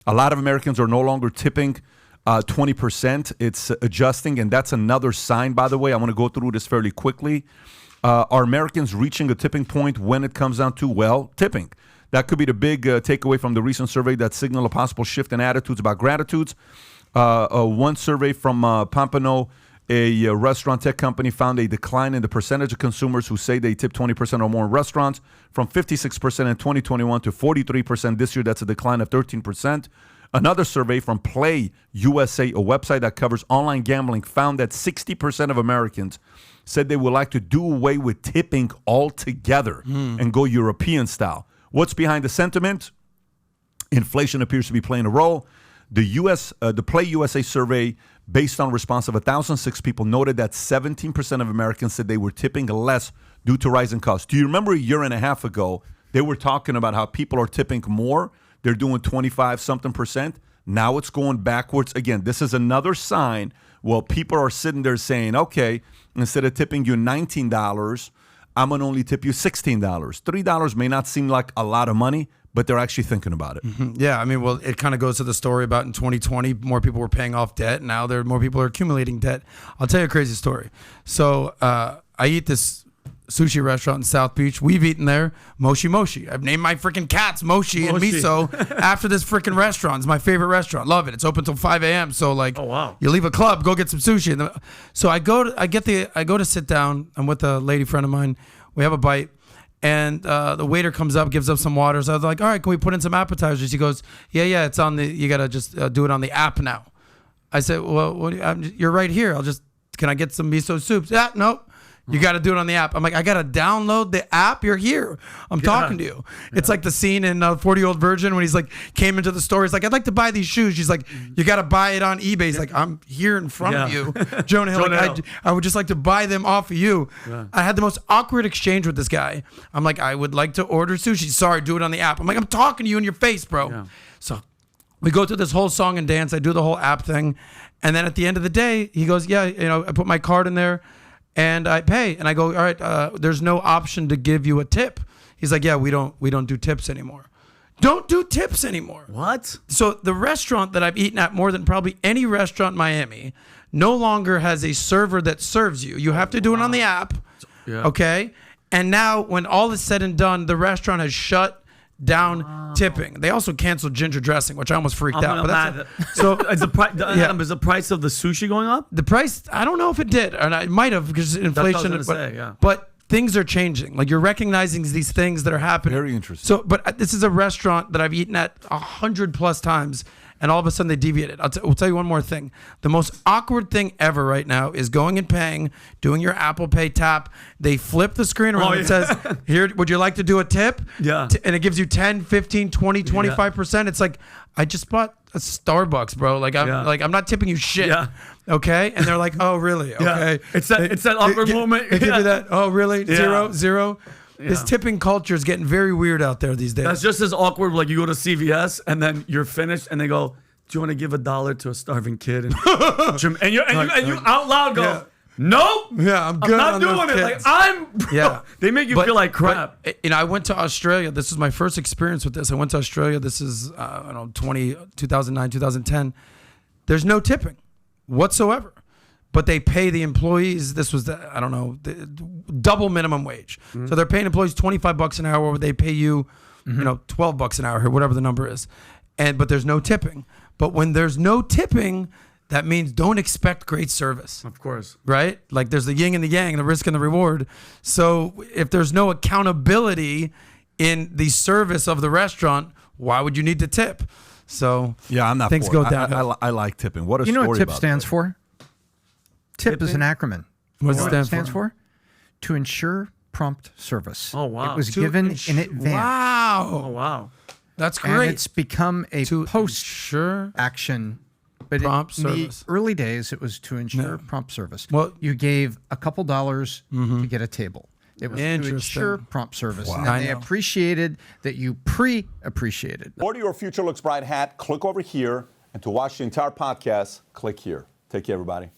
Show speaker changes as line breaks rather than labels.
A lot of Americans are no longer tipping 20%. It's adjusting, and that's another sign, by the way. I want to go through this fairly quickly. Are Americans reaching a tipping point when it comes down to, well, tipping? That could be the big takeaway from the recent survey that signaled a possible shift in attitudes about gratitudes. One survey from Pompano, a restaurant tech company, found a decline in the percentage of consumers who say they tip 20% or more in restaurants from 56% in 2021 to 43% this year. That's a decline of 13%. Another survey from Play USA, a website that covers online gambling, found that 60% of Americans said they would like to do away with tipping altogether and go European style. What's behind the sentiment? Inflation appears to be playing a role. The Play USA survey, based on response of 1,006 people, noted that 17% of Americans said they were tipping less due to rising costs. Do you remember a year and a half ago, they were talking about how people are tipping more? They're doing 25-something%. Now it's going backwards again. This is another sign. Well, people are sitting there saying, okay, instead of tipping you $19, I'm going to only tip you $16. $3 may not seem like a lot of money, but they're actually thinking about it.
Mm-hmm. Yeah, I mean, well, it kind of goes to the story about in 2020, more people were paying off debt. Now more people are accumulating debt. I'll tell you a crazy story. So I eat this sushi restaurant in South Beach. We've eaten there. Moshi. I've named my freaking cats Moshi and Miso after this freaking restaurant. It's my favorite restaurant. Love it. It's open till 5 a.m. So like,
oh wow,
you leave a club, go get some sushi. So I go to sit down. I'm with a lady friend of mine. We have a bite. And the waiter comes up, gives us some water. So I was like, all right, can we put in some appetizers? He goes, yeah, it's on you got to just do it on the app now. I said, well, you're right here. Can I get some miso soups? Yeah, nope. You got to do it on the app. I'm like, I got to download the app. You're here. I'm talking to you. It's like the scene in 40-Year-Old Virgin when he's like, came into the store. He's like, I'd like to buy these shoes. She's like, you got to buy it on eBay. He's like, I'm here in front of you, Jonah Hill. I would just like to buy them off of you. Yeah. I had the most awkward exchange with this guy. I'm like, I would like to order sushi. Sorry, do it on the app. I'm like, I'm talking to you in your face, bro. Yeah. So we go through this whole song and dance. I do the whole app thing. And then at the end of the day, he goes, yeah, I put my card in there. And I pay, and I go, all right, there's no option to give you a tip. He's like, yeah, we don't do tips anymore. Don't do tips anymore.
What?
So the restaurant that I've eaten at more than probably any restaurant in Miami no longer has a server that serves you. You have to do it on the app, okay? And now when all is said and done, the restaurant has shut down tipping. They also canceled ginger dressing, which I almost freaked out. But
so is the price of the sushi going up?
The price, I don't know if it did, and it might have because inflation. But things are changing. Like you're recognizing these things that are happening.
Very interesting.
So, but this is a restaurant that I've eaten at 100+ times. And all of a sudden they deviated. We'll tell you one more thing. The most awkward thing ever right now is going and paying, doing your Apple Pay tap. They flip the screen around and says, here, would you like to do a tip?
Yeah.
And it gives you 10, 15, 20, 25%. It's like, I just bought a Starbucks, bro. Like I'm not tipping you shit. Yeah. Okay? And they're like, oh, really? Okay.
It's that awkward moment.
They give you that, oh, really? Zero? Yeah. This tipping culture is getting very weird out there these days.
That's just as awkward. Like you go to CVS and then you're finished, and they go, "Do you want to give $1 to a starving kid?" And you out loud go, "Nope,
I'm good.
I'm not doing it." Like bro. They make you feel like crap.
But, I went to Australia. This was my first experience with this. I went to Australia. This is 2009, 2010. There's no tipping whatsoever. But they pay the employees. This was the double minimum wage. Mm-hmm. So they're paying employees $25 an hour, or they pay you, $12 an hour, or whatever the number is. But there's no tipping. But when there's no tipping, that means don't expect great service.
Of course.
Right? Like there's the yin and the yang, the risk and the reward. So if there's no accountability in the service of the restaurant, why would you need to tip? So
I'm not.
Things go down.
I like tipping. What a
story. You know what TIP
about
stands for? TIP is an acronym.
What does it stand
for? To ensure prompt service.
Oh, wow.
It was given in advance.
Wow.
Oh, wow.
That's great.
And it's become a post-action. But
prompt
in
service.
the early days, it was to ensure prompt service.
Well,
you gave a couple dollars to get a table. It was to ensure prompt service. Wow. And then they appreciated that you pre-appreciated.
Order your Future Looks Bright hat. Click over here. And to watch the entire podcast, click here. Take care, everybody.